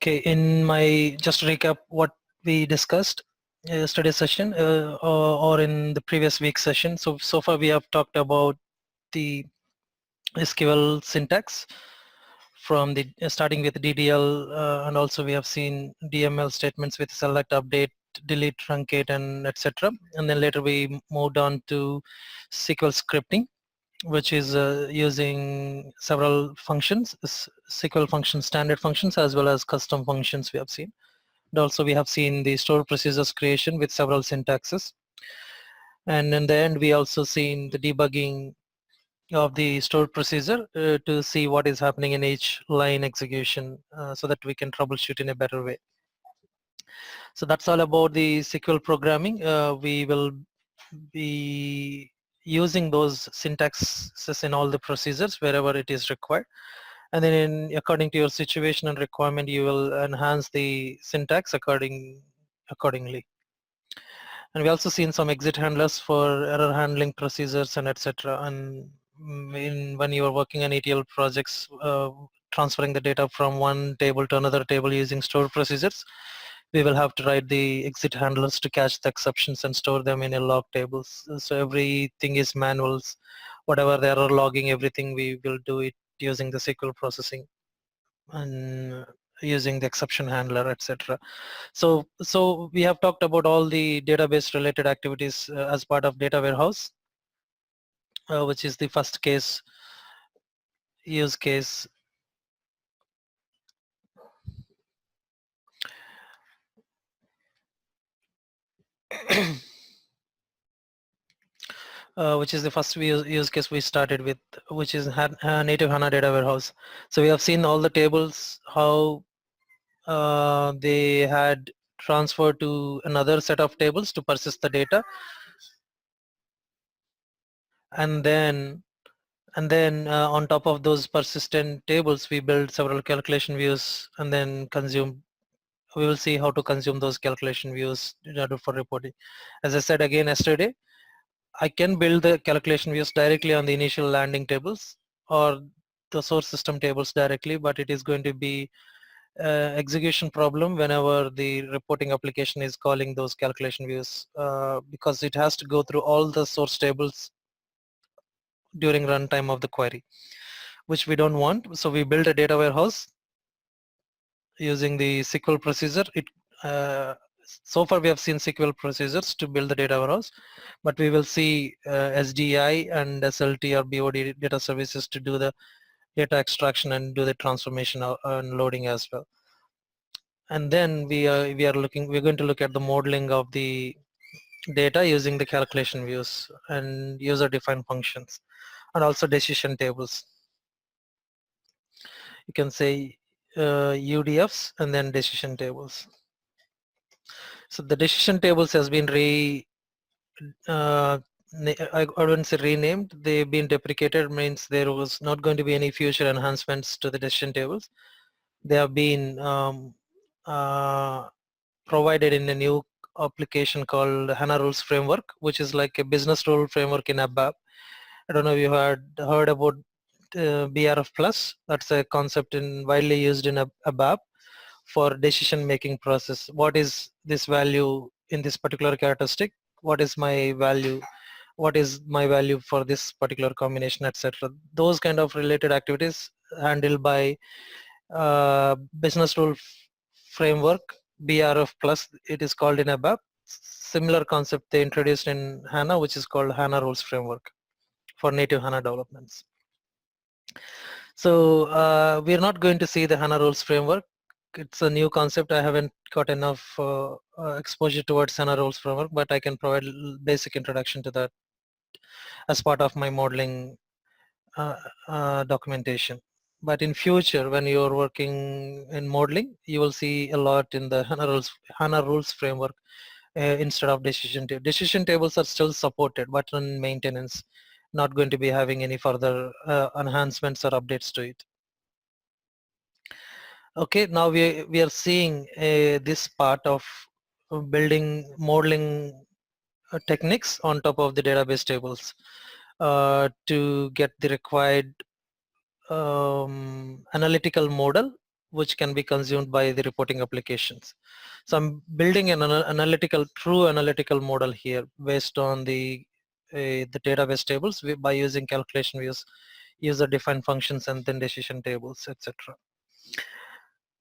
Okay, just to recap what we discussed yesterday's session or in the previous week's session. So far we have talked about the SQL syntax from the starting with DDL and also we have seen DML statements with select, update, delete, truncate, and etc. And then later we moved on to SQL scripting, which is using several functions, SQL functions, standard functions, as well as custom functions we have seen. And also we have seen the store procedures creation with several syntaxes. And in the end, we also seen the debugging of the store procedure to see what is happening in each line execution so that we can troubleshoot in a better way. So that's all about the SQL programming. We will be using those syntaxes in all the procedures wherever it is required. And then according to your situation and requirement, you will enhance the syntax accordingly. And we also seen some exit handlers for error handling procedures and etc. And when you are working on ETL projects, transferring the data from one table to another table using stored procedures, we will have to write the exit handlers to catch the exceptions and store them in a log tables. So everything is manuals. Whatever the error logging, everything we will do it using the SQL processing and using the exception handler, etc. So we have talked about all the database related activities as part of data warehouse, which is the first use case. Which is the first use case we started with, which is native HANA data warehouse. So we have seen all the tables, how they had transferred to another set of tables to persist the data, and then on top of those persistent tables, we build several calculation views and then we will see how to consume those calculation views in order for reporting. As I said again yesterday, I can build the calculation views directly on the initial landing tables or the source system tables directly, but it is going to be execution problem whenever the reporting application is calling those calculation views because it has to go through all the source tables during runtime of the query, which we don't want. So we build a data warehouse using the SQL procedure. So far we have seen SQL procedures to build the data warehouse, but we will see SDI and SLT or BOD data services to do the data extraction and do the transformation and loading as well. And then we're going to look at the modeling of the data using the calculation views and user defined functions and also decision tables. You can say UDFs and then decision tables. So the decision tables has been I wouldn't say renamed, they've been deprecated, means there was not going to be any future enhancements to the decision tables. They have been provided in a new application called Hana Rules Framework, which is like a business rule framework in ABAP. I don't know if you had heard about BRF Plus. That's a concept widely used in ABAP for decision making process. What is this value in this particular characteristic? What is my value? What is my value for this particular combination, etc. Those kind of related activities handled by business rule framework, BRF Plus, it is called in ABAP. Similar concept they introduced in HANA, which is called HANA Rules Framework for native HANA developments. So we're not going to see the HANA Rules Framework. It's a new concept. I haven't got enough exposure towards HANA Rules Framework, but I can provide basic introduction to that as part of my modeling documentation. But in future, when you're working in modeling, you will see a lot in the HANA Rules Framework instead of decision tables. Decision tables are still supported, but in maintenance, not going to be having any further enhancements or updates to it. Okay, now we are seeing this part of building modeling techniques on top of the database tables to get the required analytical model which can be consumed by the reporting applications. So I'm building an true analytical model here based on the database tables by using calculation views, user-defined functions, and then decision tables, etc.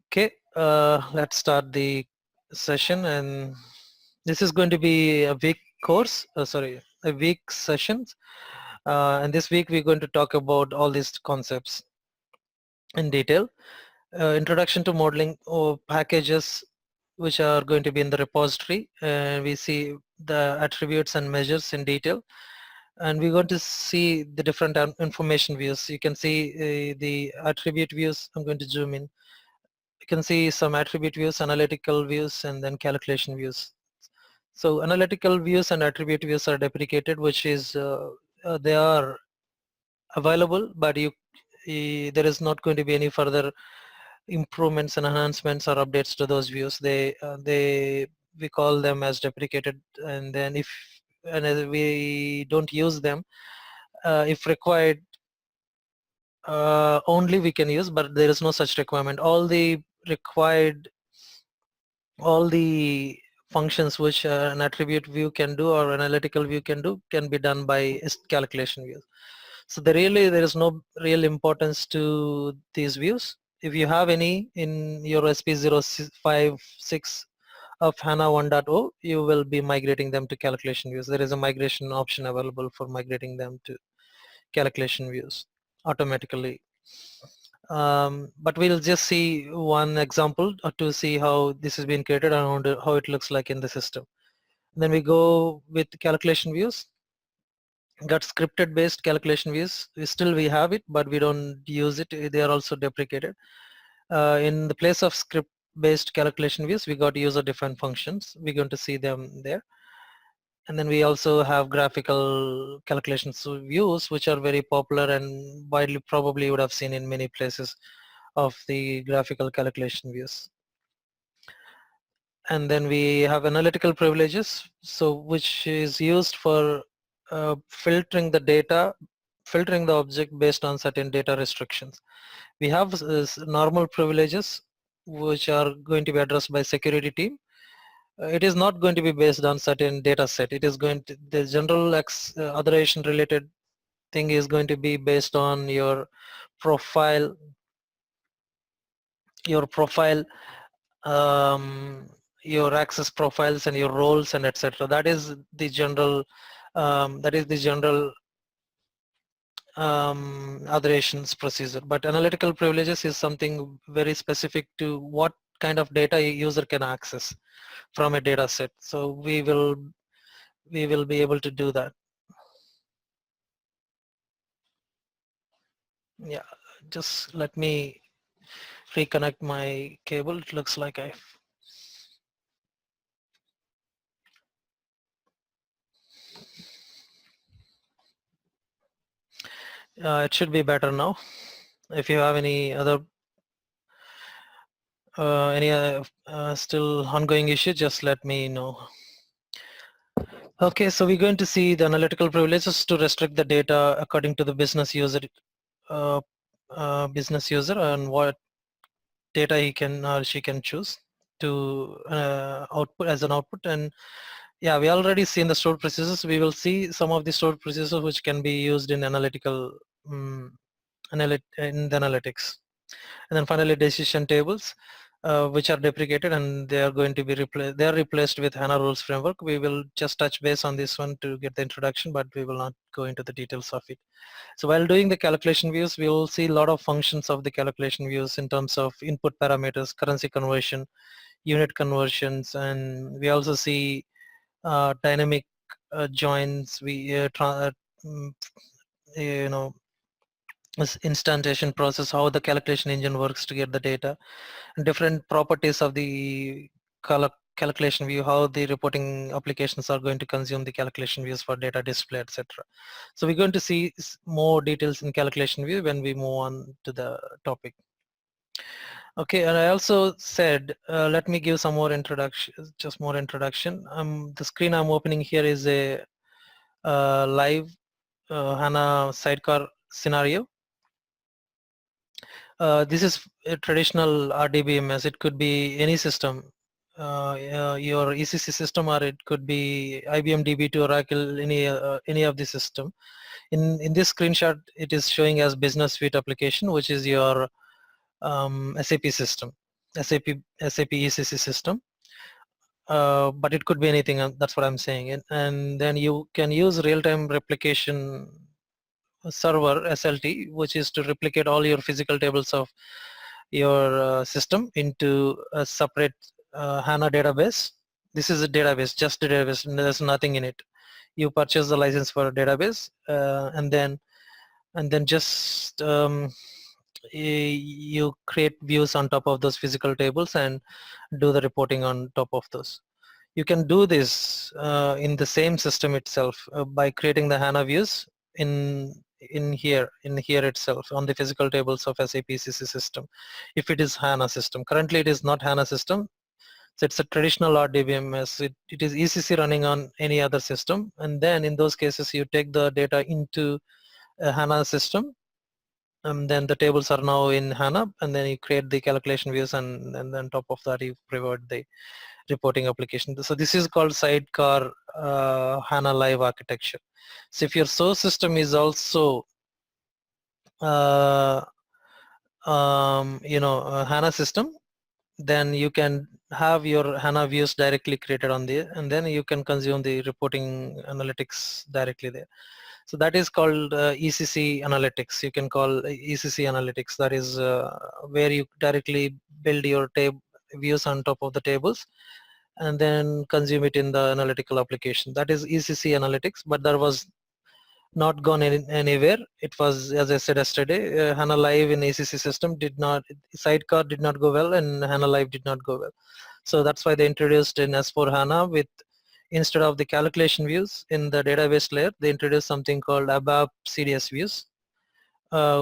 Okay, let's start the session, and this is going to be a week course. A week sessions, and this week we're going to talk about all these concepts in detail. Introduction to modeling or packages which are going to be in the repository, and we see the attributes and measures in detail, and we're going to see the different information views. You can see the attribute views. I'm going to zoom in. You can see some attribute views, analytical views, and then calculation views. So analytical views and attribute views are deprecated, which is they are available, but there is not going to be any further improvements and enhancements or updates to those views. We call them as deprecated, and then if we don't use them, if required, only we can use, but there is no such requirement. All the functions which an attribute view can do or analytical view can do can be done by calculation views. So there is no real importance to these views. If you have any in your SP056 of Hana 1.0, you will be migrating them to calculation views. There is a migration option available for migrating them to calculation views automatically. But we'll just see one example to see how this has been created and how it looks like in the system. Then we go with calculation views. Got scripted based calculation views. We have it, but we don't use it. They are also deprecated. In the place of script based calculation views, we got user defined functions. We're going to see them there. And then we also have graphical calculations views, which are very popular and widely probably would have seen in many places of the graphical calculation views. And then we have analytical privileges, so which is used for filtering the object based on certain data restrictions. We have normal privileges which are going to be addressed by security team. It is not going to be based on certain data set. It is going to, the general authorization related thing is going to be based on your profile, your access profiles and your roles and etc. That is the general authorizations procedure. But analytical privileges is something very specific to what kind of data a user can access from a data set. So we will be able to do that. Yeah, just let me reconnect my cable. It looks like it should be better now. If you have any other still ongoing issue, just let me know. Okay, so we're going to see the analytical privileges to restrict the data according to the business user and what data he can or she can choose to output as an output. And yeah, we already seen the stored procedures. We will see some of the stored procedures which can be used in analytical in the analytics. And then finally decision tables, which are deprecated and they are going to be replaced with HANA rules framework. We will just touch base on this one to get the introduction, but we will not go into the details of it. So while doing the calculation views, we will see a lot of functions of the calculation views in terms of input parameters, currency conversion, unit conversions, and we also see dynamic joins. You know, this instantiation process, how the calculation engine works to get the data, and different properties of the calculation view, how the reporting applications are going to consume the calculation views for data display, etc. So we're going to see more details in calculation view when we move on to the topic. Okay, and I also said, let me give some more introduction, just more introduction. The screen I'm opening here is a live HANA sidecar scenario. This is a traditional RDBMS. It could be any system, your ECC system, or it could be IBM DB2 Oracle, any of the system. In this screenshot, it is showing as Business Suite application, which is your SAP system, SAP ECC system. But it could be anything. That's what I'm saying. And then you can use real-time replication server SLT, which is to replicate all your physical tables of your system into a separate HANA database. This is a database, just a database, and there's nothing in it. You purchase the license for a database, and then just you create views on top of those physical tables and do the reporting on top of those. You can do this in the same system itself by creating the HANA views in here itself on the physical tables of SAP ECC system. If it is HANA system, currently it is not HANA system, so it's a traditional RDBMS. It is ECC running on any other system, and then in those cases you take the data into a HANA system, and then the tables are now in HANA, and then you create the calculation views, and then on top of that you provide the reporting application. So this is called sidecar HANA Live architecture. So if your source system is also a HANA system, then you can have your HANA views directly created on there, and then you can consume the reporting analytics directly there. So that is called ECC analytics. You can call ECC analytics. That is where you directly build your views on top of the tables and then consume it in the analytical application. That is ECC analytics, but there was not gone anywhere. It was, as I said yesterday, HANA Live in ECC system sidecar did not go well, and HANA Live did not go well. So that's why they introduced in S4 HANA, with instead of the calculation views in the database layer, they introduced something called ABAP CDS views,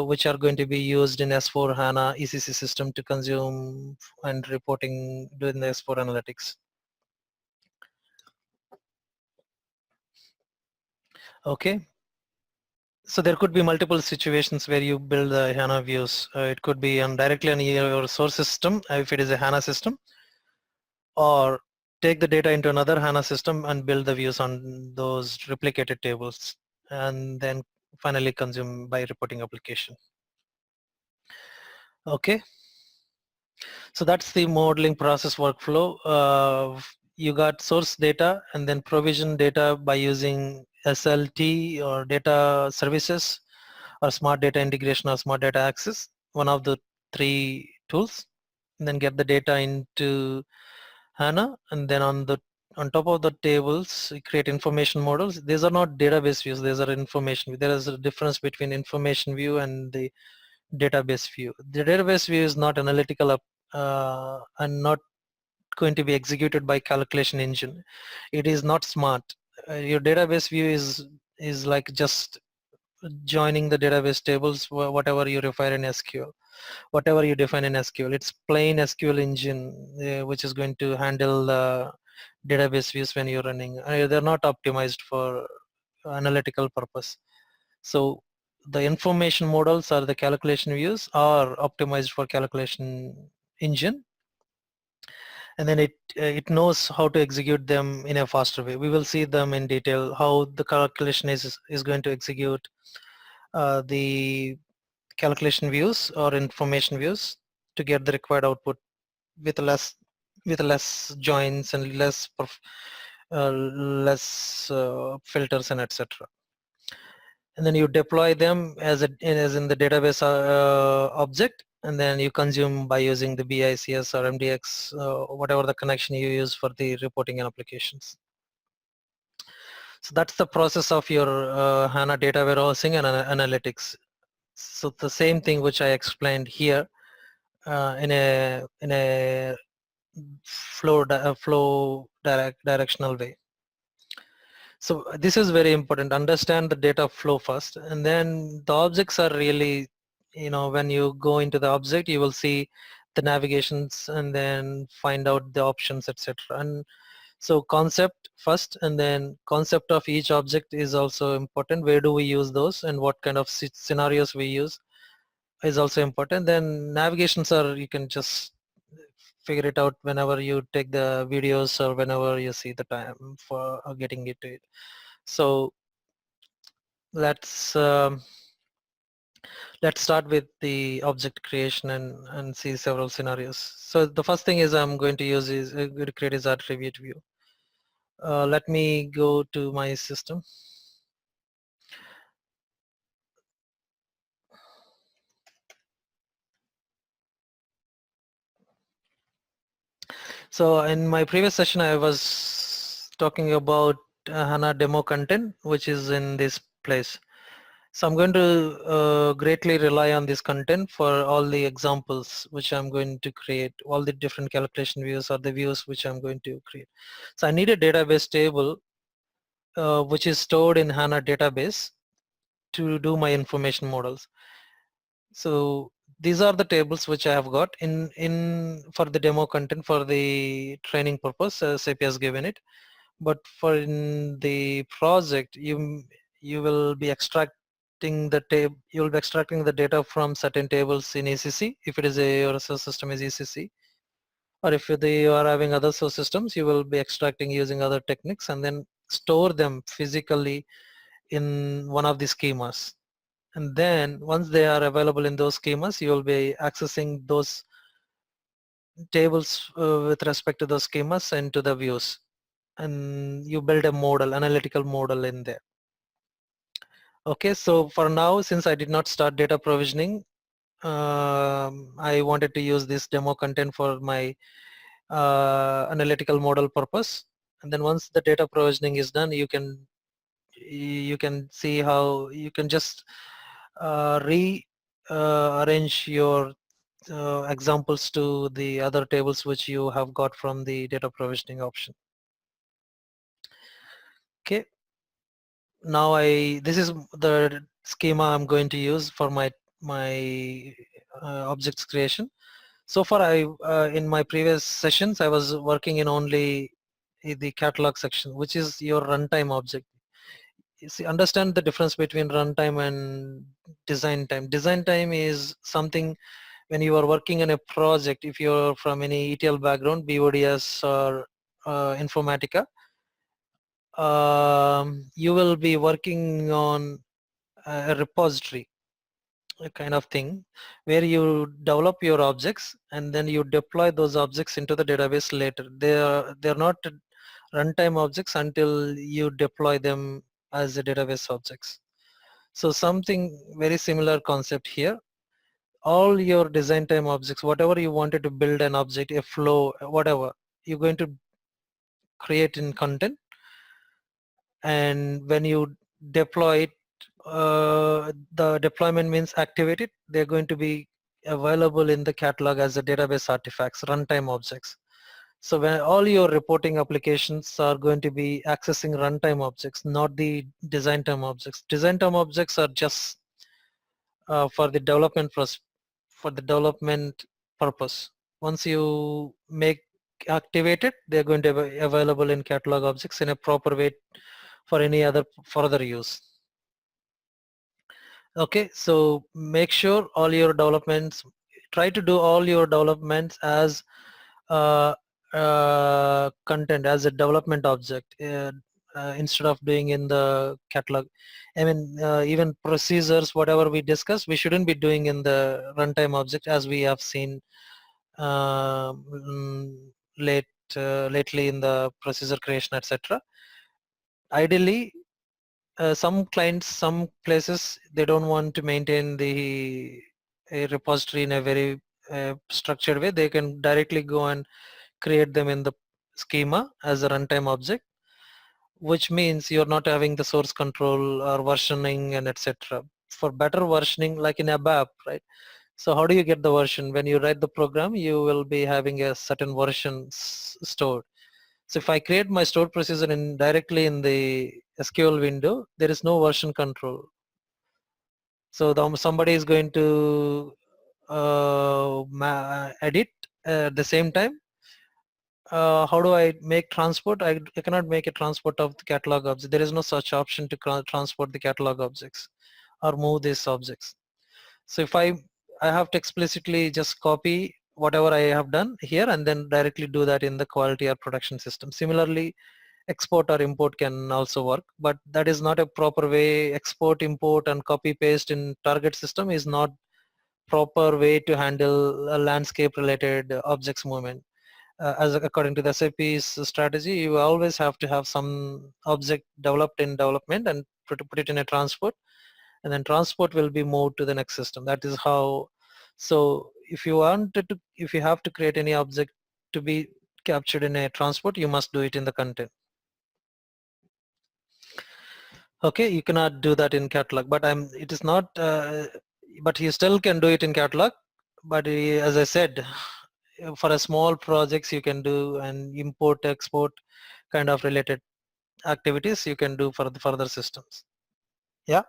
which are going to be used in S4 HANA ECC system to consume and reporting during the S4 analytics. Okay. So there could be multiple situations where you build the HANA views. It could be directly on your source system, if it is a HANA system, or take the data into another HANA system and build the views on those replicated tables, and then finally consume by reporting application. Okay. So that's the modeling process workflow. You got source data and then provision data by using SLT or data services or smart data integration or smart data access, one of the three tools, and then get the data into HANA, and then on top of the tables create information models. These are not database views, these are information. There is a difference between information view and the database view. The database view is not analytical and not going to be executed by calculation engine. It is not smart. Your database view is like just joining the database tables, whatever you define in SQL. Whatever you define in SQL, it's plain SQL engine which is going to handle the database views when you're running. They're not optimized for analytical purpose. So the information models or the calculation views are optimized for calculation engine, and then it knows how to execute them in a faster way. We will see them in detail, how the calculation is going to execute the calculation views or information views to get the required output with less joins and less filters and etc. And then you deploy them as in the database object, and then you consume by using the BICS or MDX, whatever the connection you use for the reporting and applications. So that's the process of your HANA data warehousing and analytics. So the same thing which I explained here in a directional way. So this is very important. Understand the data flow first, and then the objects are really, when you go into the object, you will see the navigations and then find out the options, etc. And so concept first, and then concept of each object is also important. Where do we use those, and what kind of scenarios we use, is also important. Then navigations are, you can just figure it out whenever you take the videos or whenever you see the time for getting it to it. So let's let's start with the object creation and see several scenarios. So the first thing is I'm going to use is going to create is attribute view. Let me go to my system. So in my previous session, I was talking about HANA demo content, which is in this place. So I'm going to greatly rely on this content for all the examples which I'm going to create, all the different calculation views or the views which I'm going to create. So I need a database table which is stored in HANA database to do my information models. So these are the tables which I have got in for the demo content for the training purpose, SAP has given it. But for in the project, you will be extracting the table. You will be extracting the data from certain tables in ECC if it is your source system is ECC, or if you are having other source systems, you will be extracting using other techniques and then store them physically in one of the schemas. And then once they are available in those schemas, you will be accessing those tables with respect to those schemas and to the views. And you build a model, analytical model in there. Okay, so for now, since I did not start data provisioning, I wanted to use this demo content for my analytical model purpose. And then once the data provisioning is done, you can see how you can just rearrange your examples to the other tables which you have got from the data provisioning option. Okay, now this is the schema I'm going to use for my objects creation. So far, in my previous sessions I was working in only the catalog section, which is your runtime object. You see, understand the difference between runtime and design time. Design time is something when you are working in a project. If you're from any ETL background, BODS or Informatica, you will be working on a repository kind of thing where you develop your objects and then you deploy those objects into the database later. They're not runtime objects until you deploy them as the database objects. So something very similar concept here. All your design time objects, whatever you wanted to build an object, a flow, whatever, you're going to create in content, and when you deploy it, the deployment means activate it, they're going to be available in the catalog as a database artifacts, runtime objects. So when all your reporting applications are going to be accessing runtime objects, not the design time objects. Design time objects are just for the development purpose. Once you make activate it, they're going to be available in catalog objects in a proper way for any other further use. Okay, so make sure all your developments, try to do all your developments as content, as a development object, instead of doing in the catalog. I mean, even procedures, whatever we discuss, we shouldn't be doing in the runtime object, as we have seen lately in the procedure creation, etc. Ideally, some clients, some places, they don't want to maintain the a repository in a very structured way. They can directly go and create them in the schema as a runtime object, which means you're not having the source control or versioning and etc. For better versioning, like in ABAP, right? So how do you get the version? When you write the program, you will be having a certain version stored. So if I create my stored procedure directly in the SQL window, there is no version control. So somebody is going to edit at the same time. How do I make transport? I cannot make a transport of the catalog object. There is no such option to transport the catalog objects or move these objects. So if I I have to explicitly just copy whatever I have done here and then directly do that in the quality or production system. Similarly, export or import can also work, but that is not a proper way. Export, import, and copy paste in target system is not proper way to handle a landscape related objects movement. As according to the SAP's strategy, you always have to have some object developed in development and put it in a transport, and then transport will be moved to the next system. That is how. So if you wanted to, if you have to create any object to be captured in a transport, you must do it in the content. Okay, you cannot do that in catalog, but it is not, but you still can do it in catalog. But as I said, for a small projects you can do and import export kind of related activities you can do for the further systems. Yeah.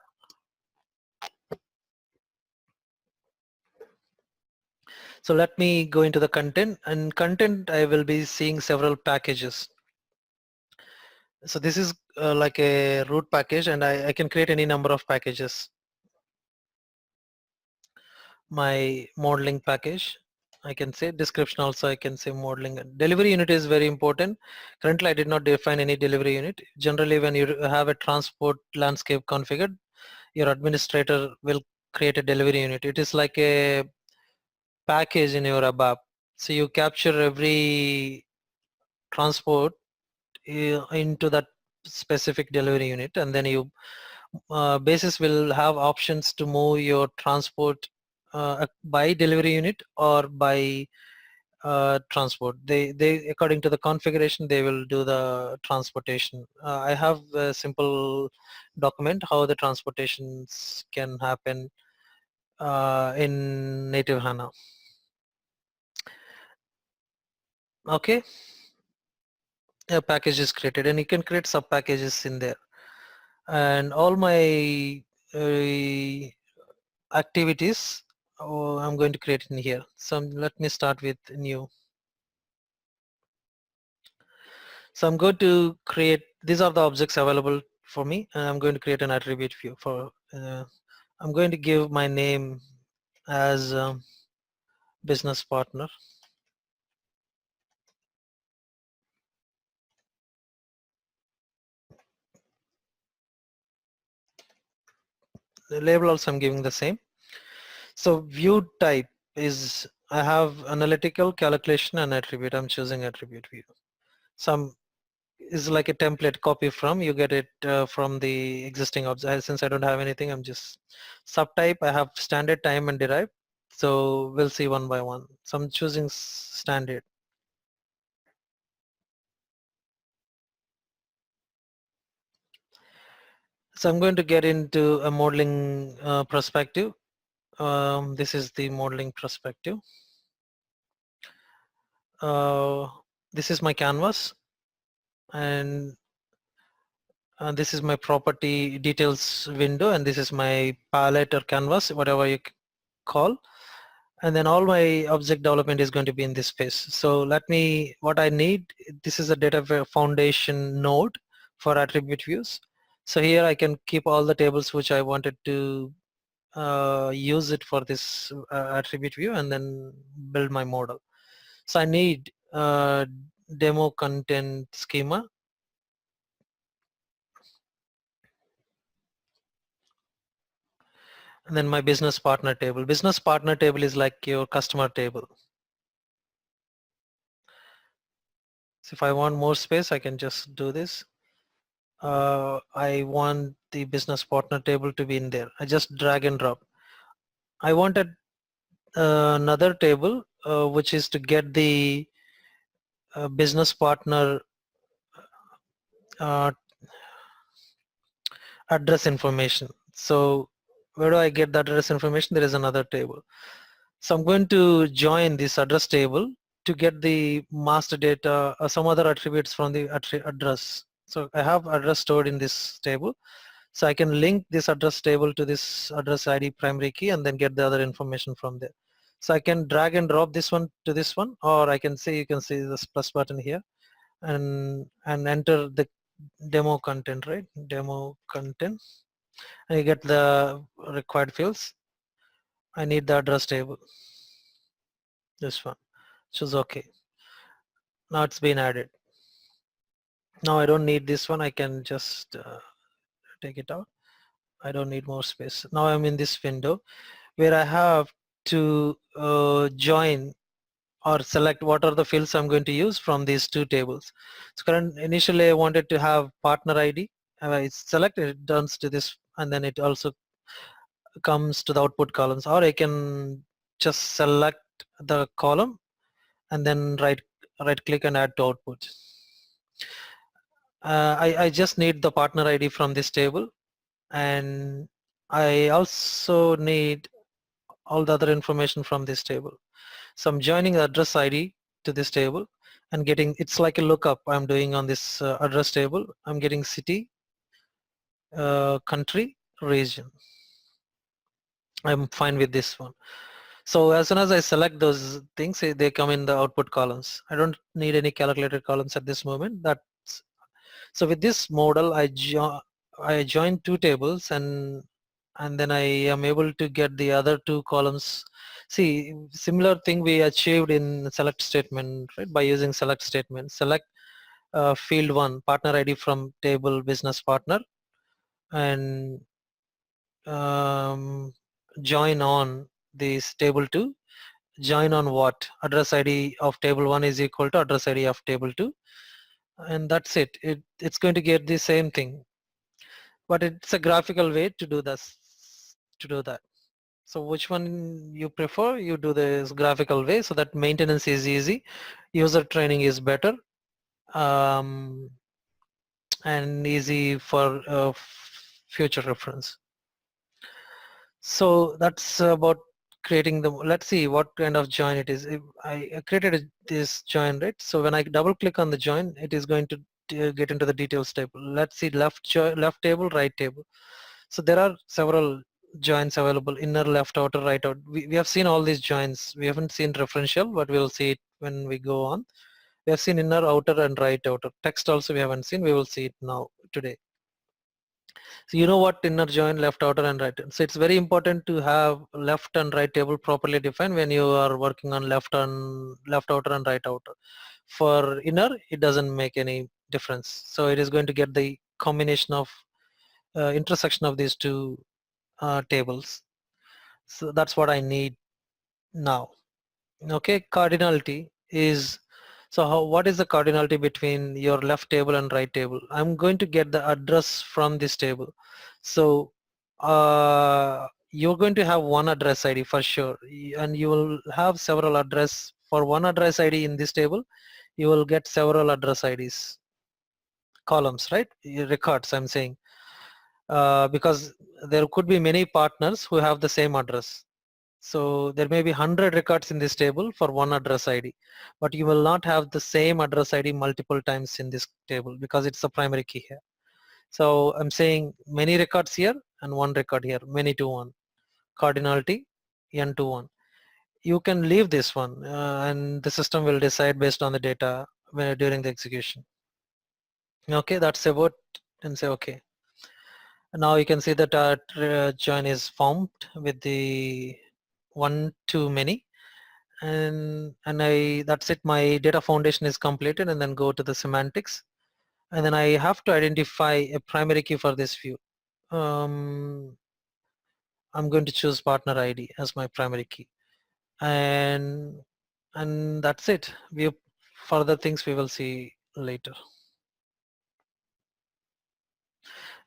So let me go into the content, and content I will be seeing several packages. So this is like a root package, and I can create any number of packages. My modeling package, I can say description also, I can say modeling. Delivery unit is very important. Currently I did not define any delivery unit. Generally when you have a transport landscape configured, your administrator will create a delivery unit. It is like a package in your ABAP. So you capture every transport into that specific delivery unit, and then you basis will have options to move your transport by delivery unit or by transport. They according to the configuration they will do the transportation. I have a simple document how the transportations can happen in native HANA. Okay, a package is created and you can create sub packages in there, and all my activities I'm going to create in here. So let me start with new. So I'm going to create, these are the objects available for me, and I'm going to create an attribute view for, I'm going to give my name as business partner. The label also I'm giving the same. So view type is, I have analytical, calculation, and attribute. I'm choosing attribute view. Some is like a template copy from, you get it from the existing object. Since I don't have anything, I'm just subtype. I have standard, time, and derived. So we'll see one by one. So I'm choosing standard. So I'm going to get into a modeling perspective. This is the modeling perspective. This is my canvas, and this is my property details window, and this is my palette or canvas, whatever you call. And then all my object development is going to be in this space. So let me, what I need, this is a data foundation node for attribute views. So here I can keep all the tables which I wanted to use it for this attribute view, and then build my model. So I need demo content schema, and then my business partner table. Business partner table is like your customer table. So if I want more space, I can just do this. I want the business partner table to be in there. I just drag and drop. I wanted another table which is to get the business partner uh, address information. So where do I get the address information? There is another table. So I'm going to join this address table to get the master data or some other attributes from the address. So I have address stored in this table. So I can link this address table to this address ID primary key and then get the other information from there. So I can drag and drop this one to this one, or I can say, you can see this plus button here, and enter the demo content, right? Demo content, and you get the required fields. I need the address table. This one. Choose OK. Now it's been added. Now I don't need this one. I can just take it out. I don't need more space. Now I'm in this window where I have to join or select what are the fields I'm going to use from these two tables. So initially I wanted to have partner ID. I select it, it turns to this, and then it also comes to the output columns, or I can just select the column and then right click and add to output. I just need the partner ID from this table, and I also need all the other information from this table. So I'm joining the address ID to this table and getting, it's like a lookup I'm doing on this address table. I'm getting city, country, region. I'm fine with this one. So as soon as I select those things, they come in the output columns. I don't need any calculated columns at this moment. So with this model, I join two tables, and then I am able to get the other two columns. See, similar thing we achieved in select statement, right? By using select statement, select field 1 partner ID from table business partner, and join on this table 2. Join on what? Address ID of table 1 is equal to address ID of table 2, and that's it. It's going to get the same thing, but it's a graphical way to do this, to do that. So which one you prefer? You do this graphical way so that maintenance is easy, user training is better, um, and easy for future reference. So that's about creating the, let's see what kind of join it is. If I created this join, right? So when I double click on the join, it is going to get into the details table. Let's see left table, right table. So there are several joins available, inner, left, outer, right, out. We have seen all these joins. We haven't seen referential, but we'll see it when we go on. We have seen inner, outer, and right outer. Text also we haven't seen. We will see it now today. So you know what inner join, left outer, and right. So it's very important to have left and right table properly defined when you are working on left outer and right outer. For inner, it doesn't make any difference. So it is going to get the combination of intersection of these two tables. So that's what I need now. Okay, cardinality is, so what is the cardinality between your left table and right table? I'm going to get the address from this table. So you're going to have one address ID for sure, and you will have several address. For one address ID in this table, you will get several address IDs, columns, right? Records, I'm saying, because there could be many partners who have the same address. So there may be 100 records in this table for one address ID, but you will not have the same address ID multiple times in this table because it's the primary key here. So I'm saying many records here and one record here, many to one. Cardinality, n to 1. You can leave this one and the system will decide based on the data during the execution. Okay, that's about, and say okay. Now you can see that our join is formed with the one to many, and that's it. My data foundation is completed, and then go to the semantics, and then I have to identify a primary key for this view. I'm going to choose partner ID as my primary key, and that's it. Further things we will see later.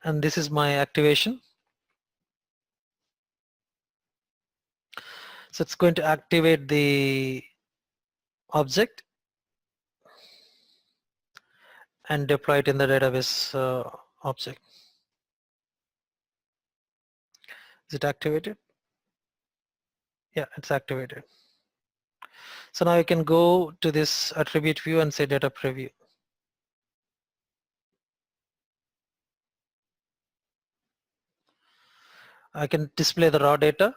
And this is my activation. So it's going to activate the object and deploy it in the database object. Is it activated? Yeah, it's activated. So now you can go to this attribute view and say data preview. I can display the raw data,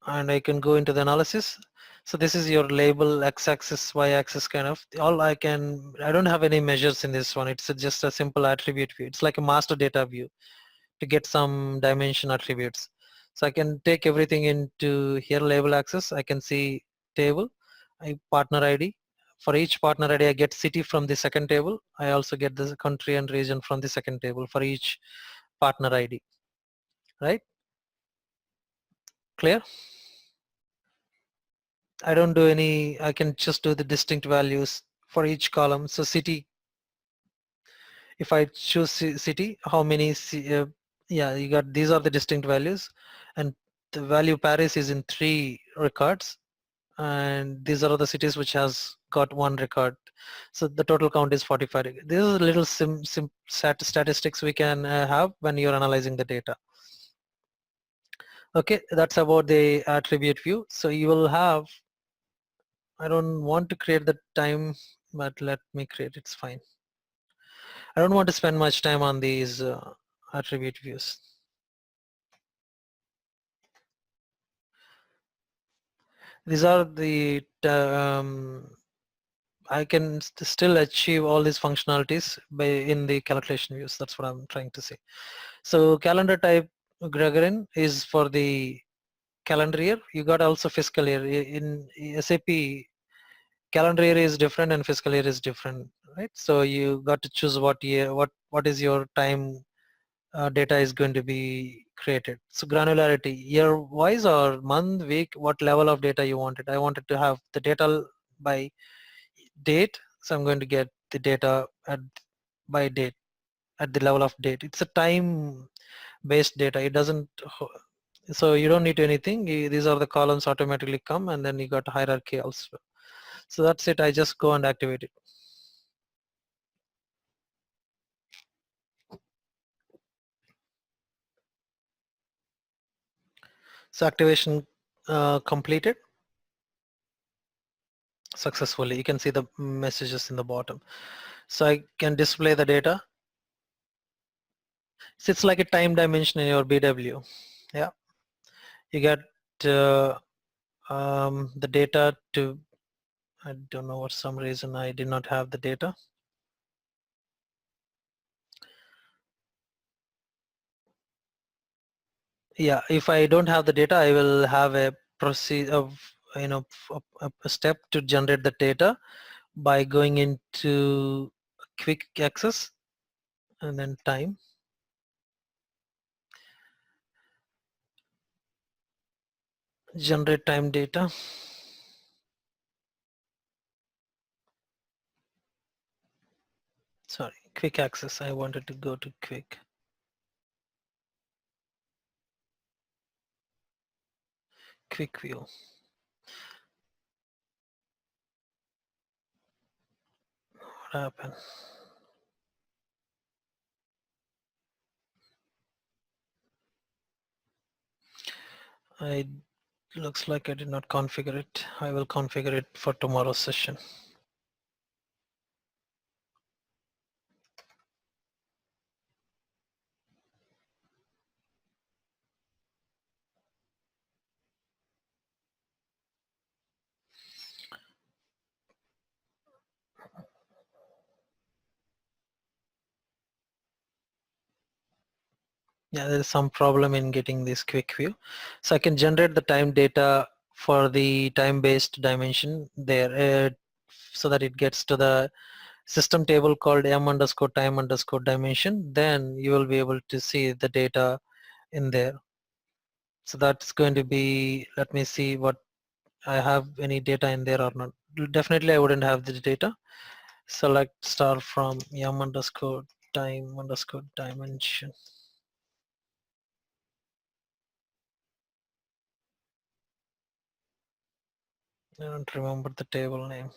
and I can go into the analysis. So this is your label, x-axis, y-axis kind of. I don't have any measures in this one. It's just a simple attribute view. It's like a master data view to get some dimension attributes. So I can take everything into here, label access. I can see table, partner ID. For each partner ID, I get city from the second table. I also get the country and region from the second table for each partner ID, right? Clear? I don't do any, I can just do the distinct values for each column. So city, if I choose city, how many, yeah, you got, these are the distinct values, and the value Paris is in 3 records, and these are the cities which has got 1 record. So the total count is 45. This is a little statistics we can have when you're analyzing the data. Okay, that's about the attribute view. So you will have, I don't want to create the time, but let me create, it's fine. I don't want to spend much time on these attribute views. These are the, I can still achieve all these functionalities in the calculation views. That's what I'm trying to say. So calendar type Gregorian is for the calendar year. You got also fiscal year. In SAP, calendar year is different and fiscal year is different, right? So you got to choose what year, what is your time data is going to be created. So granularity, year wise or month, week, what level of data you wanted. I wanted to have the data by date, so I'm going to get the data by date, at the level of date. It's a time based data. It doesn't, so you don't need to anything. These are the columns automatically come, and then you got hierarchy also. So that's it. I just go and activate it. So activation completed successfully. You can see the messages in the bottom. So I can display the data. So it's like a time dimension in your BW. Yeah, you get the data to, I don't know, for some reason I did not have the data. Yeah, if I don't have the data, I will have a process of, you know, a step to generate the data by going into quick access and then time, generate time data. Sorry, quick access. I wanted to go to quick view. What happened? I looks like I did not configure it. I will configure it for tomorrow's session. Yeah, there is some problem in getting this quick view. So I can generate the time data for the time-based dimension there, so that it gets to the system table called m underscore time underscore dimension. Then you will be able to see the data in there. So that's going to be, let me see what I have any data in there or not. Definitely I wouldn't have the data. Select star from m underscore time underscore dimension. I don't remember the table name.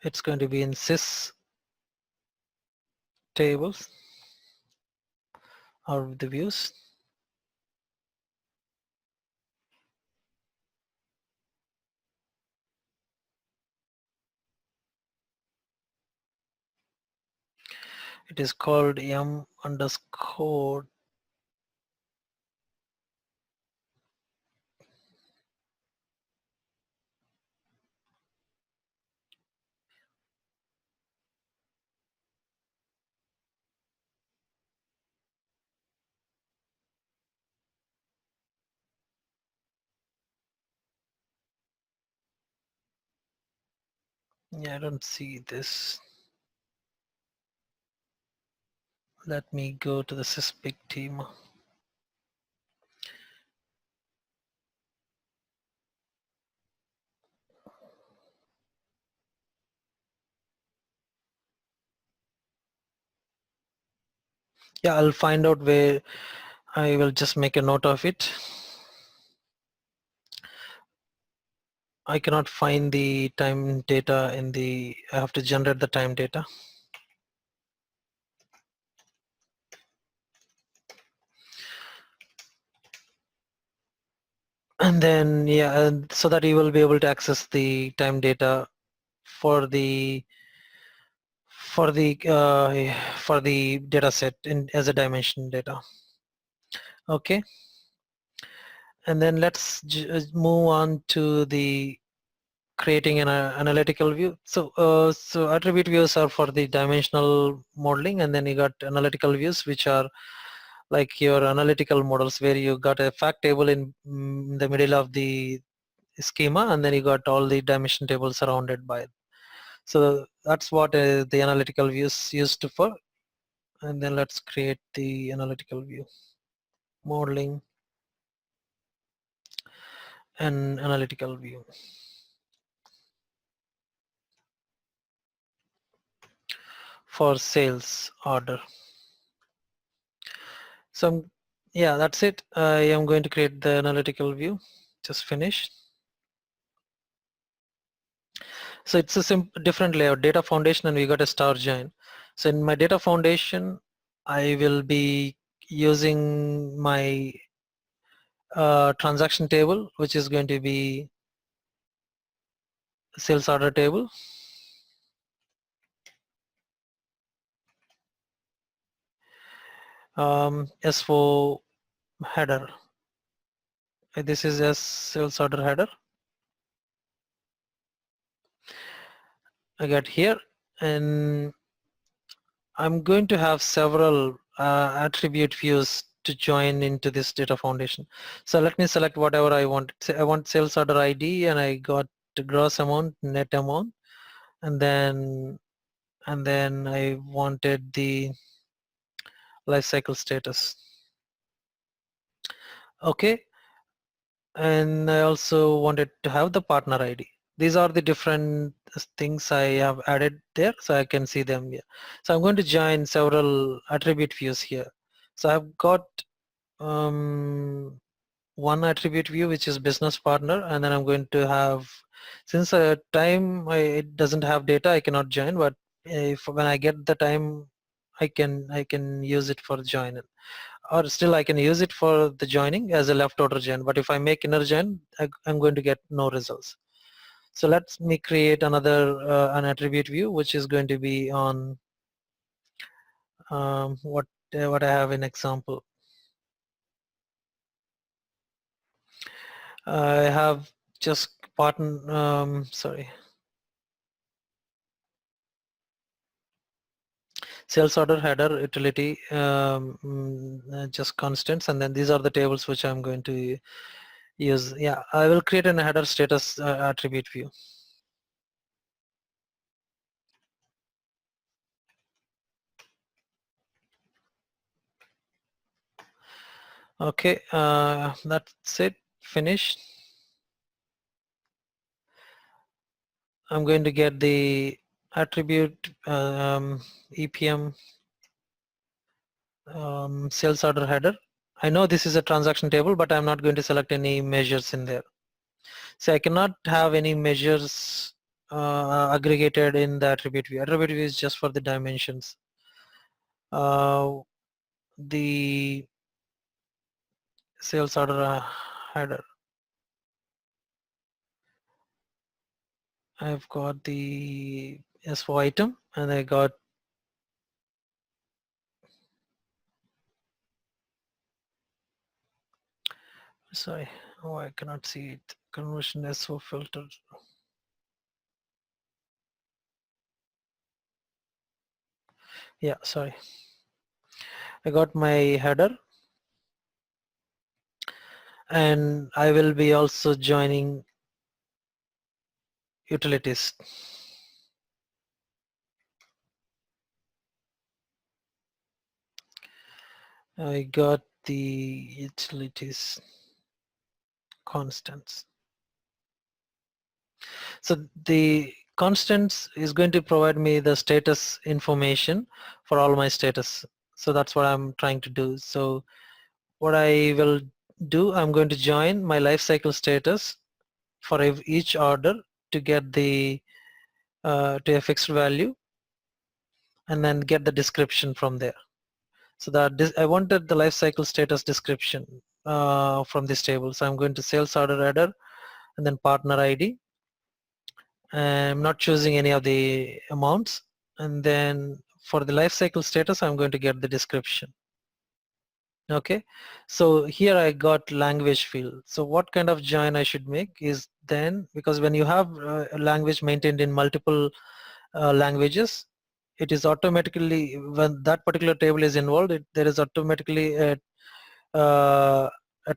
It's going to be in sys tables or the views. It is called m underscore. Yeah, I don't see this. Let me go to the syspig team. Yeah, I'll find out where. I will just make a note of it. I cannot find the time data in the, I have to generate the time data. And then, yeah, so that you will be able to access the time data for the for the data set in as a dimension data. Okay, and then let's move on to the creating an analytical view. So attribute views are for the dimensional modeling, and then you got analytical views, which are like your analytical models, where you got a fact table in the middle of the schema, and then you got all the dimension tables surrounded by it. So that's what the analytical views used for. And then let's create the analytical view, modeling and analytical view for sales order. So yeah, that's it. I am going to create the analytical view. Just finish. So it's a different layout, data foundation, and we got a star join. So in my data foundation, I will be using my transaction table, which is going to be sales order table. S4 header. This is a sales order header. I got here, and I'm going to have several attribute views to join into this data foundation. So let me select whatever I want. I want sales order ID, and I got the gross amount, net amount, and then I wanted the lifecycle status. Okay, and I also wanted to have the partner ID. These are the different things I have added there, so I can see them here. So I'm going to join several attribute views here. So I've got one attribute view, which is business partner, and then I'm going to have, since time it doesn't have data, I cannot join, but if when I get the time, I can use it for join, or still I can use it for the joining as a left order join. But if I make inner join, I'm going to get no results. So let me create another an attribute view, which is going to be on what I have in example. I have just partner, sorry, sales order header utility, just constants, and then these are the tables which I'm going to use. Yeah, I will create an header status attribute view. Okay, that's it, finished. I'm going to get the attribute EPM sales order header. I know this is a transaction table, but I'm not going to select any measures in there. So I cannot have any measures aggregated in the attribute view. Attribute view is just for the dimensions. The sales order header. I've got the S4 item, and I got sorry, oh, I cannot see it. Conversion S4 filter. Yeah, sorry. I got my header, and I will be also joining utilities. I got the utilities constants. So the constants is going to provide me the status information for all my status. So that's what I'm trying to do. So what I will do, I'm going to join my lifecycle status for each order to get the to a fixed value, and then get the description from there. So that I wanted the lifecycle status description from this table. So I'm going to sales order header and then partner ID. I'm not choosing any of the amounts, and then for the lifecycle status I'm going to get the description. Okay, so here I got language field. So what kind of join I should make is then, because when you have a language maintained in multiple languages, it is automatically, when that particular table is involved, there is automatically a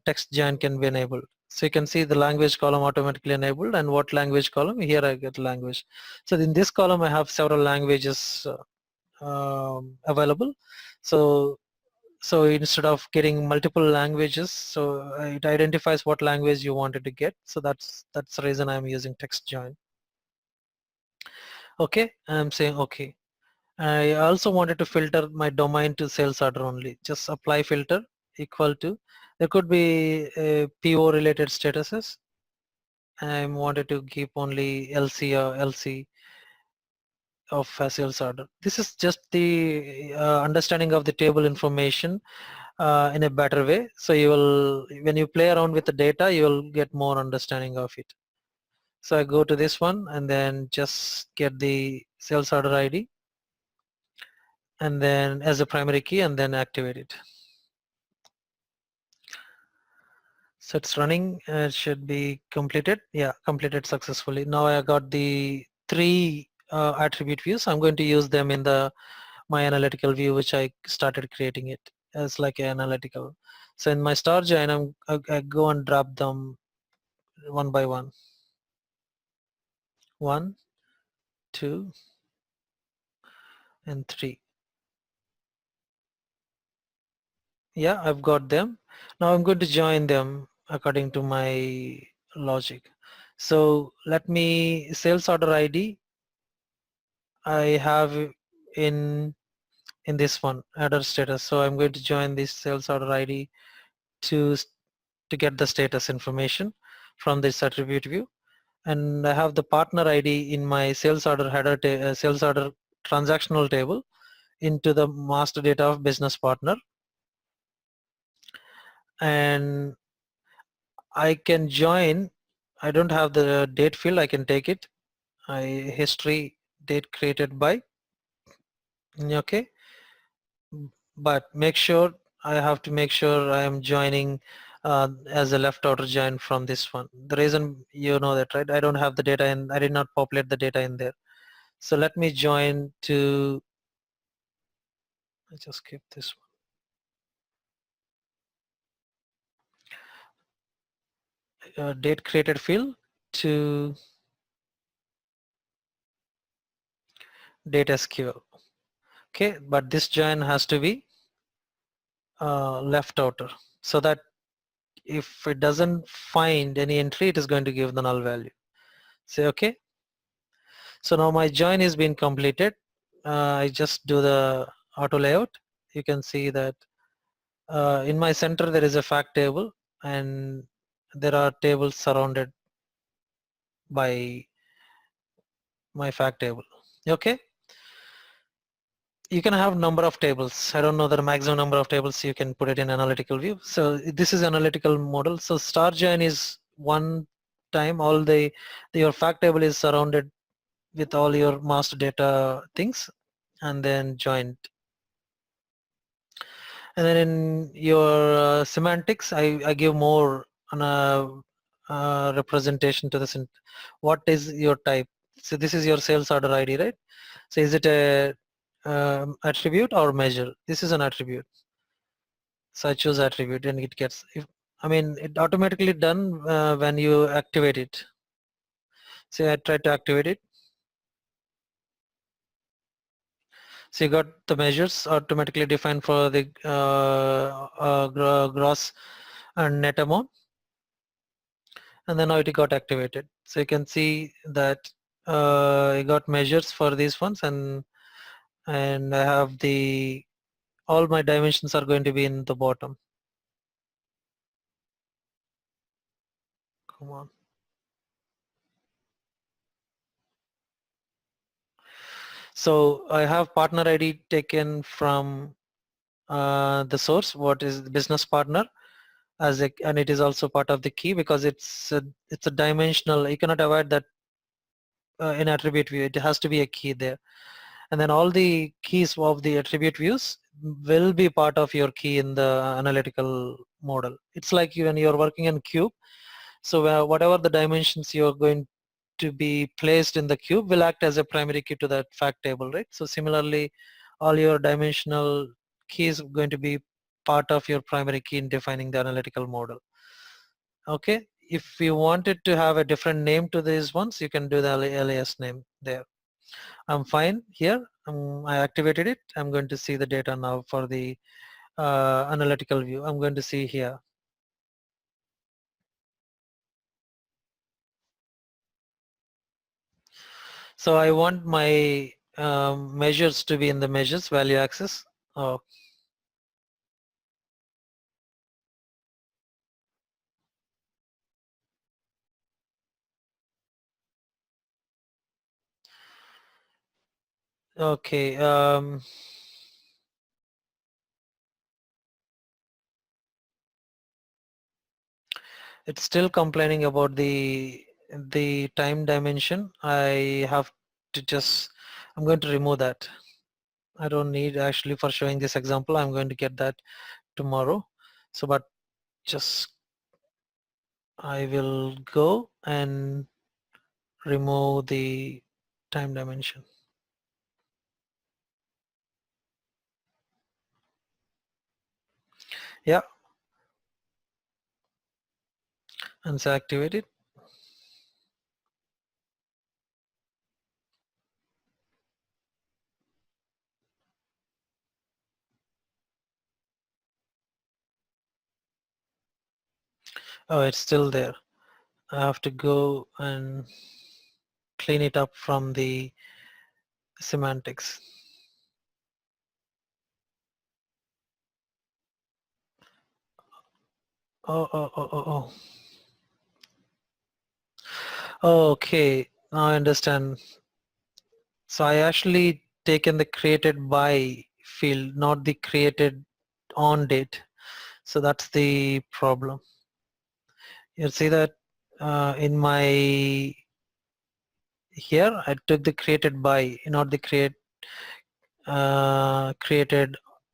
text join can be enabled. So you can see the language column automatically enabled, and what language column, here I get language. So in this column I have several languages available. So instead of getting multiple languages, so it identifies what language you wanted to get. So that's the reason I'm using text join. Okay, I'm saying okay. I also wanted to filter my domain to sales order only. Just apply filter equal to. There could be PO related statuses. I wanted to keep only LC or LC of a sales order. This is just the understanding of the table information in a better way. So you will, when you play around with the data, you will get more understanding of it. So I go to this one and then just get the sales order ID, and then as a primary key, and then activate it. So it's running. It should be completed. Yeah, completed successfully. Now I got the three attribute views. I'm going to use them in the my analytical view, which I started creating it as like an analytical. So in my star join, I go and drop them one by one. 1, 2, and 3. Yeah, I've got them. Now I'm going to join them according to my logic. So let me, sales order ID I have in this one, order status. So I'm going to join this sales order ID to get the status information from this attribute view. And I have the partner ID in my sales order header, sales order transactional table into the master data of business partner. And I can join, I don't have the date field, I can take it. History, date created by, okay. But make sure, I have to make sure I am joining as a left outer join from this one. The reason, you know that, right? I don't have the data in, I did not populate the data in there. So let me join to, I just skip this one. Date created field to date SQL. Okay, but this join has to be left outer, so that if it doesn't find any entry, it is going to give the null value. Say okay. So now my join is being completed. I just do the auto layout. You can see that in my center there is a fact table, and there are tables surrounded by my fact table. Okay. You can have number of tables. I don't know the maximum number of tables you can put it in analytical view. So this is analytical model. So star join is one time all your fact table is surrounded with all your master data things, and then joined. And then in your semantics, I give more on a representation to this. What is your type? So this is your sales order ID, right? So is it a attribute or measure? This is an attribute. So I choose attribute, and it gets, I mean, it automatically done when you activate it. So I try to activate it. So you got the measures automatically defined for the gross and net amount, and then now it got activated. So you can see that I got measures for these ones, and I have the all my dimensions are going to be in the bottom. Come on. So I have partner ID taken from the source, what is the business partner, as a, and it is also part of the key because it's a dimensional. You cannot avoid that in attribute view. It has to be a key there, and then all the keys of the attribute views will be part of your key in the analytical model. It's like when you're working in cube. So whatever the dimensions you're going to be placed in the cube will act as a primary key to that fact table, right? So similarly, all your dimensional keys going to be part of your primary key in defining the analytical model. Okay, if you wanted to have a different name to these ones, you can do the alias name there. I'm fine here. I activated it. I'm going to see the data now for the analytical view. I'm going to see here. So I want my measures to be in the measures value access. Oh, okay. It's still complaining about the time dimension. I have to just, I'm going to remove that. I don't need actually for showing this example. I'm going to get that tomorrow. So, but just I will go and remove the time dimension. Yeah, and so activate it. Oh, it's still there. I have to go and clean it up from the semantics. Oh. Okay, now I understand. So I actually taken the created by field, not the created on date. So that's the problem. You see that in my here I took the created by, not the created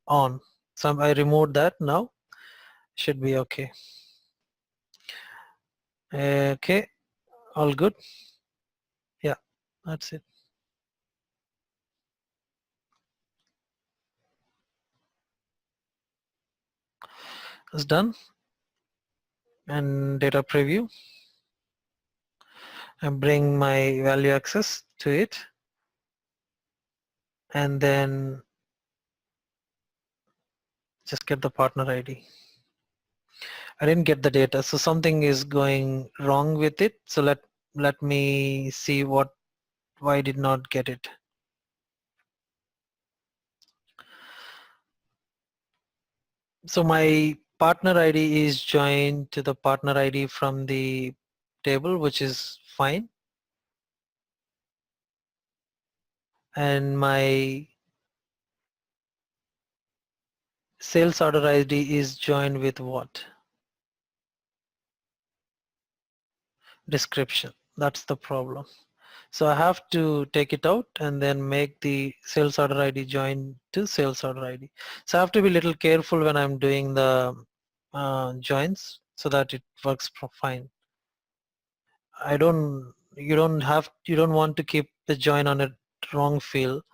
on. So I removed that now. Should be okay. Okay, all good. Yeah, that's it. It's done. And data preview. And bring my value access to it. And then just get the partner ID. I didn't get the data, so something is going wrong with it. So let me see why I did not get it. So my partner ID is joined to the partner ID from the table, which is fine. And my sales order ID is joined with what? Description. That's the problem. So I have to take it out and then make the sales order ID join to sales order ID. So I have to be a little careful when I'm doing the joins so that it works fine. You don't want to keep the join on a wrong field,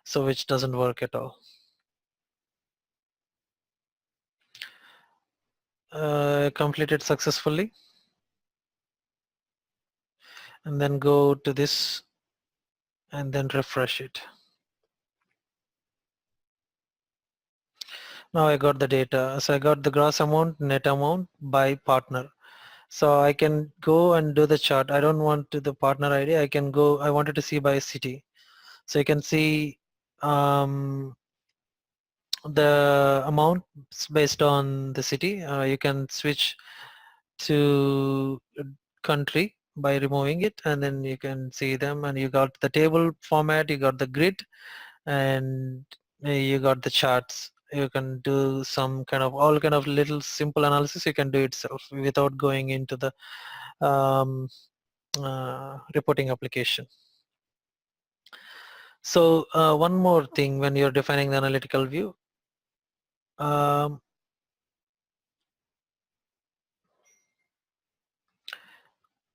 so which doesn't work at all. Completed successfully. And then go to this and then refresh it. Now I got the data. So I got the gross amount, net amount by partner. So I can go and do the chart. I don't want to the partner ID. I can go, I wanted to see by city. So you can see the amount based on the city. You can switch to country by removing it, and then you can see them, and you got the table format, you got the grid, and you got the charts. You can do some kind of all kind of little simple analysis you can do itself without going into the reporting application. So one more thing when you're defining the analytical view, um,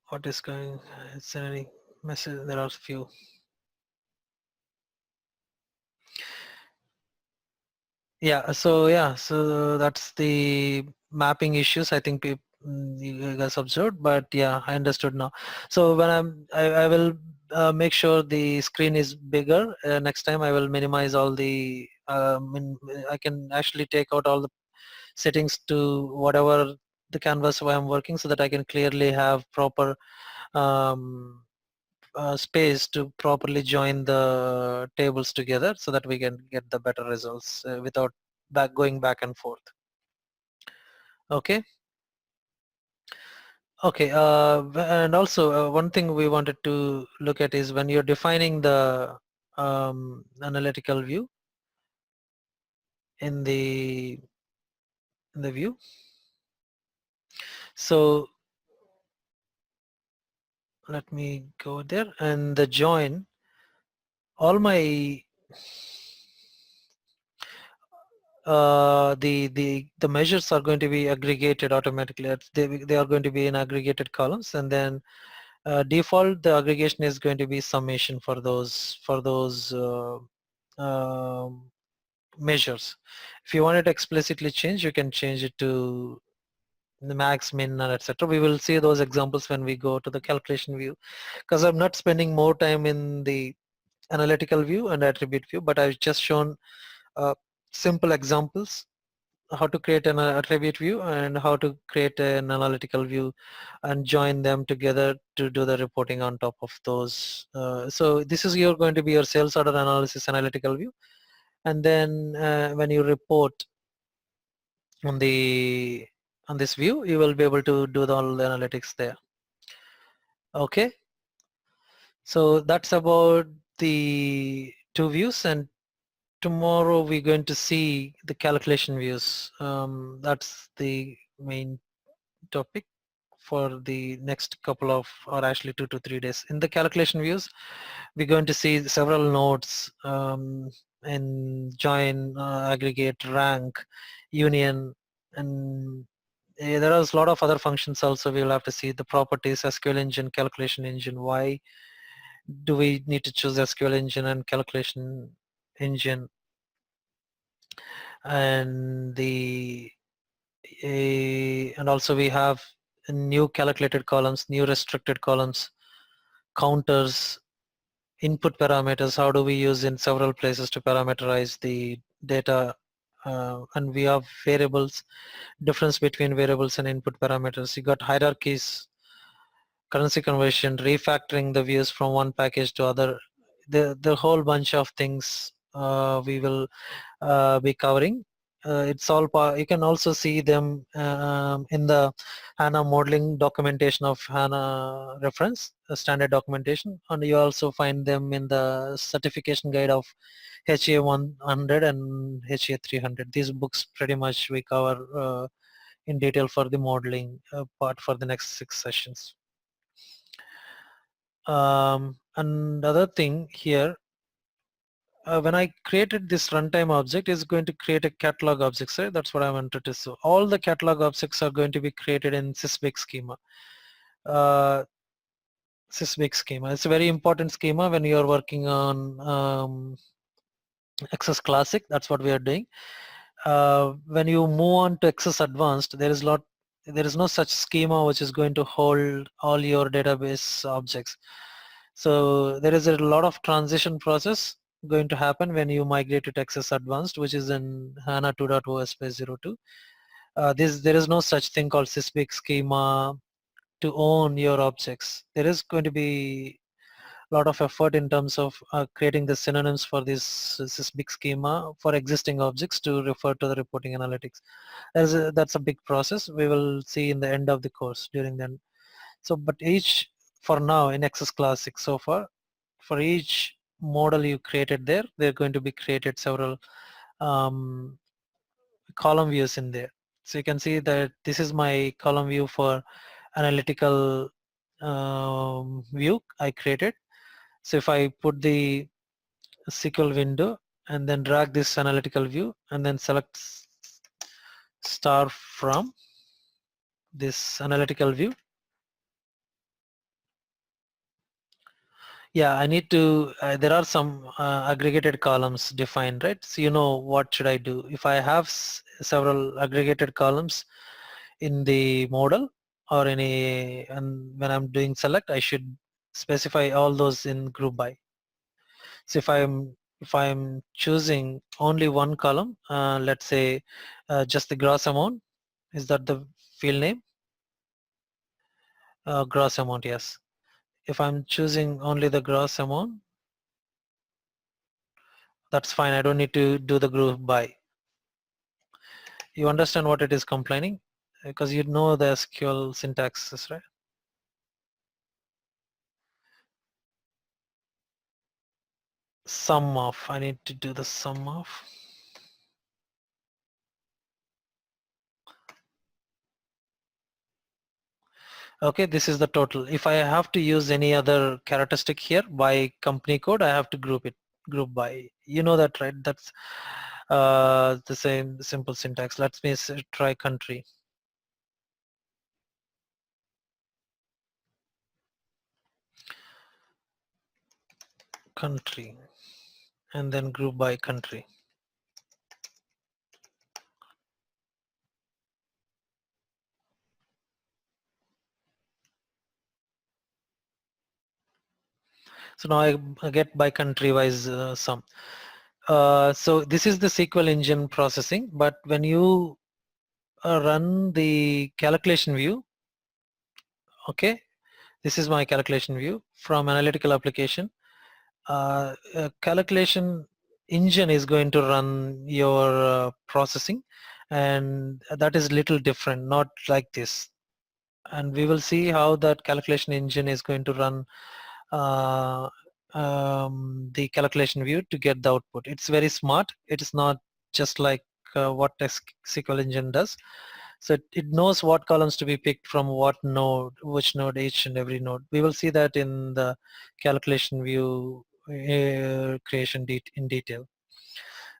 what is going, is there any message? There are a few. So that's the mapping issues I think you guys observed, but yeah, I understood now. So when I will make sure the screen is bigger. Next time I will minimize all the, I can actually take out all the settings to whatever the canvas where I'm working so that I can clearly have proper um, space to properly join the tables together so that we can get the better results without going back and forth. Okay. Okay. And also one thing we wanted to look at is when you're defining the analytical view in the view. So let me go there, and the join all my the measures are going to be aggregated automatically. They are going to be in aggregated columns, and then default the aggregation is going to be summation for those measures. If you want it explicitly changed, you can change it to the max, min, and etc. We will see those examples when we go to the calculation view, because I'm not spending more time in the analytical view and attribute view, but I've just shown simple examples how to create an attribute view and how to create an analytical view and join them together to do the reporting on top of those. So this is going to be your sales order analysis analytical view, and then when you report on this view, you will be able to do all the analytics there. Okay, so that's about the two views, and tomorrow we're going to see the calculation views. That's the main topic for the next couple of, or actually 2 to 3 days. In the calculation views, we're going to see several nodes in join, aggregate, rank, union, and there are a lot of other functions also. We'll have to see the properties, SQL engine, calculation engine. Why do we need to choose SQL engine and calculation engine? And and also we have new calculated columns, new restricted columns, counters, input parameters. How do we use in several places to parameterize the data? And we have variables, difference between variables and input parameters. You got hierarchies, currency conversion, refactoring the views from one package to other. The whole bunch of things we will be covering. It's all you can also see them in the Hana modeling documentation of Hana reference, standard documentation, and you also find them in the certification guide of HA 100 and HA 300. These books pretty much we cover in detail for the modeling part for the next 6 sessions. Another thing here, when I created this runtime object, is going to create a catalog object, so that's what I wanted to show. All the catalog objects are going to be created in sysbig schema. Sysbig schema, it's a very important schema when you are working on Access Classic. That's what we are doing. When you move on to Access Advanced, there is no such schema which is going to hold all your database objects. So there is a lot of transition process going to happen when you migrate to Texas Advanced, which is in HANA 2.0 space 02. There is no such thing called sysbig schema to own your objects. There is going to be a lot of effort in terms of creating the synonyms for this big schema for existing objects to refer to the reporting analytics. That's a big process. We will see in the end of the course during then. So, but each for now in XS Classic so far, for each model you created there, they're going to be created several um, column views in there. So you can see that this is my column view for analytical view I created. So if I put the SQL window and then drag this analytical view and then select star from this analytical view. Yeah, I need to, there are some aggregated columns defined, right? So you know what should I do? If I have several aggregated columns in the model or any, and when I'm doing select, I should specify all those in group by. So if I'm choosing only one column, let's say just the gross amount, is that the field name? Gross amount, yes. If I'm choosing only the gross amount, that's fine. I don't need to do the group by. You understand what it is complaining? Because you know the SQL syntaxes, right? Sum of, I need to do the sum of. Okay, this is the total. If I have to use any other characteristic here by company code, I have to group by. You know that, right? That's the same simple syntax. Let me try country. Country, and then group by country. So now I get by country wise sum. So this is the SQL engine processing, but when you run the calculation view, okay, this is my calculation view from analytical application. Calculation engine is going to run your processing, and that is little different, not like this. And we will see how that calculation engine is going to run uh, the calculation view to get the output. It's very smart. It is not just like what SQL engine does. So it knows what columns to be picked from what node, which node, each and every node. We will see that in the calculation view creation in detail.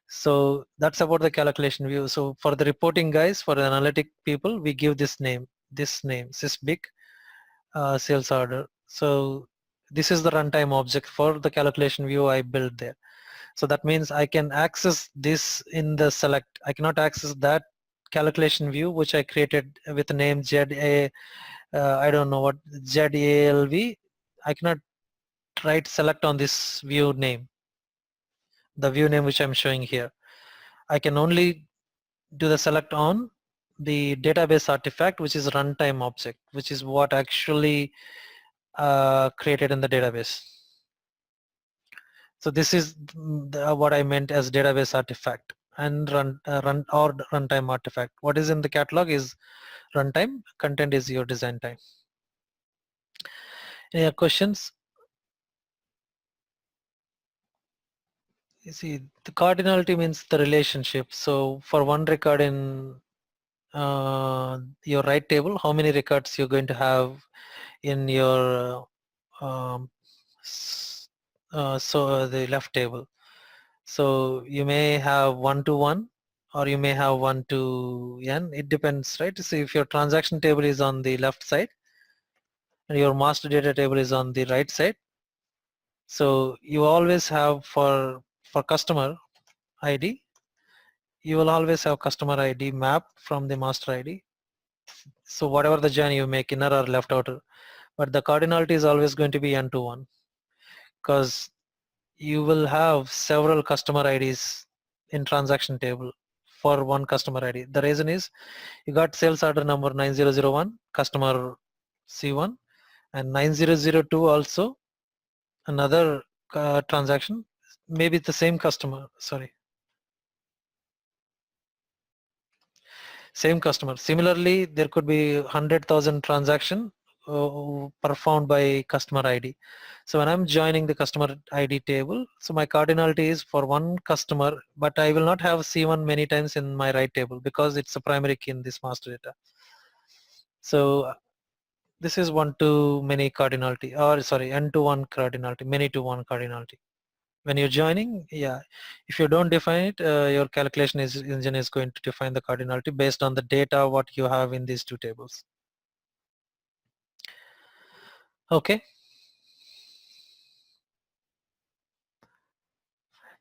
So that's about the calculation view. So for the reporting guys, for the analytic people, we give this name, sysbig sales order. So this is the runtime object for the calculation view I built there. So that means I can access this in the select. I cannot access that calculation view which I created with the name ZA, I don't know what, ZALV. I cannot write select on this view name, the view name which I'm showing here. I can only do the select on the database artifact, which is runtime object, which is what actually created in the database. So this is what I meant as database artifact and runtime artifact. What is in the catalog is runtime, content is your design time. Any questions? You see, the cardinality means the relationship. So for one record in your right table, how many records you're going to have in your the left table. So you may have 1 to 1 or you may have 1 to n. It depends, right? So if your transaction table is on the left side and your master data table is on the right side, so you always have for customer ID, you will always have customer ID map from the master ID. So whatever the journey you make, inner or left outer, but the cardinality is always going to be n to 1 because you will have several customer IDs in transaction table for one customer ID. The reason is you got sales order number 9001, customer C1, and 9002 also another transaction, maybe the same customer, sorry, same customer. Similarly, there could be 100,000 transaction performed by customer ID. So when I'm joining the customer ID table, so my cardinality is for one customer, but I will not have C1 many times in my right table because it's a primary key in this master data. So this is one to many cardinality, or sorry, n to one cardinality, many to one cardinality. When you're joining, yeah, if you don't define it, your calculation engine is going to define the cardinality based on the data what you have in these two tables. Okay.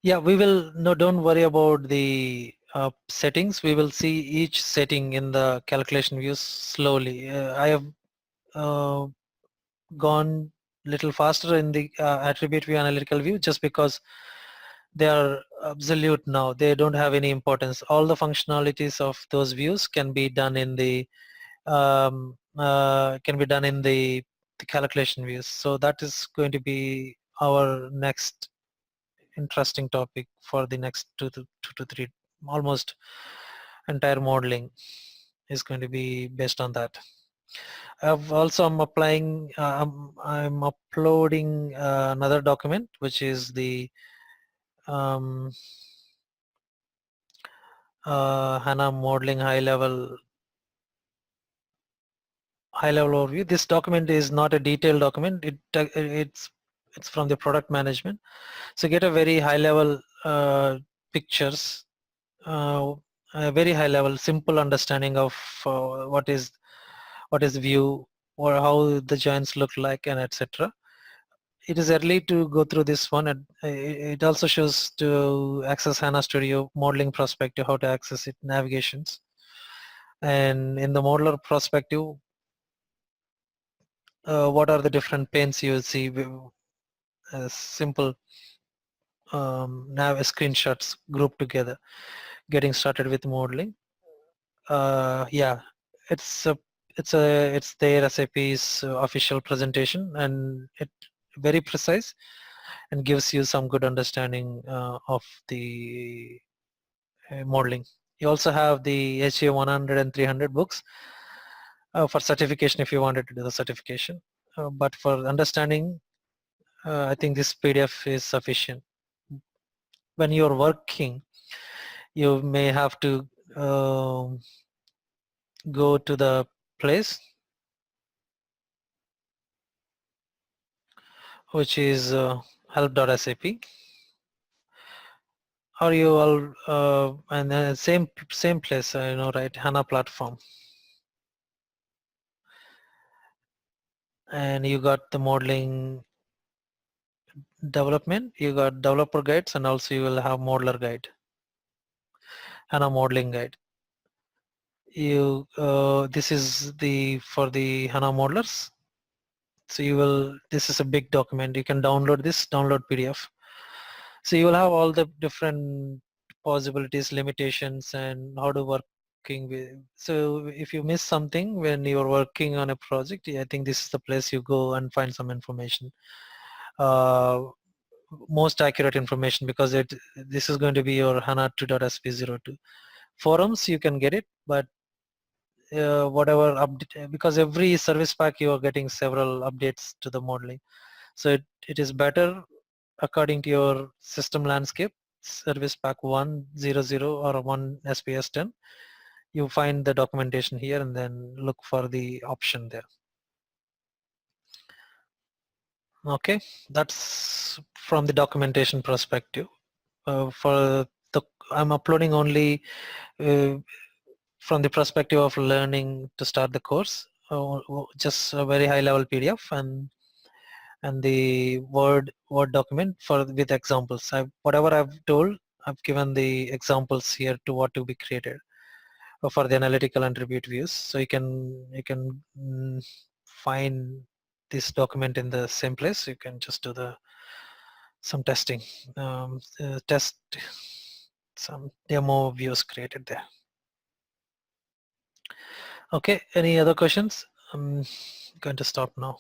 Yeah, we will, no, don't worry about the settings. We will see each setting in the calculation views slowly. I have gone little faster in the attribute view, analytical view, just because they are absolute now. They don't have any importance. All the functionalities of those views can be done in the the calculation views. So that is going to be our next interesting topic for the next two to three, almost entire modeling is going to be based on that. I'm applying, I'm uploading another document, which is the um, HANA modeling high level overview. This document is not a detailed document. It's from the product management. So get a very high level pictures, a very high level, simple understanding of what is view or how the joints look like and etc. It is early to go through this one. It also shows to access HANA Studio modeling perspective, how to access it, navigations. And in the modeler perspective, what are the different panes you will see, simple nav screenshots grouped together. Getting started with modeling. Yeah, it's a it's their SAP's official presentation, and it very precise and gives you some good understanding of the modeling. You also have the HA 100 and 300 books for certification if you wanted to do the certification. But for understanding, I think this PDF is sufficient. When you're working, you may have to go to the place which is help.sap, or you all and then same place, right, HANA platform, and you got the modeling development, you got developer guides, and also you will have modeler guide, HANA modeling guide. You this is the for the HANA modelers. So you will, this is a big document. You can download this, download PDF. So you will have all the different possibilities, limitations, and how to working with. So if you miss something when you are working on a project, I think this is the place you go and find some information. Most accurate information, because this is going to be your HANA 2.sp02 forums. You can get it, but whatever update, because every service pack you are getting several updates to the modeling. So it is better according to your system landscape, service pack 100 or 1 SPS 10. You find the documentation here and then look for the option there. Okay, that's from the documentation perspective. For the, I'm uploading only from the perspective of learning to start the course, just a very high level PDF and the Word document for with examples. Whatever I've told, I've given the examples here to what to be created for the analytical attribute views. So you can find this document in the same place. You can just do the some testing, test some demo views created there. Okay, any other questions? I'm going to stop now.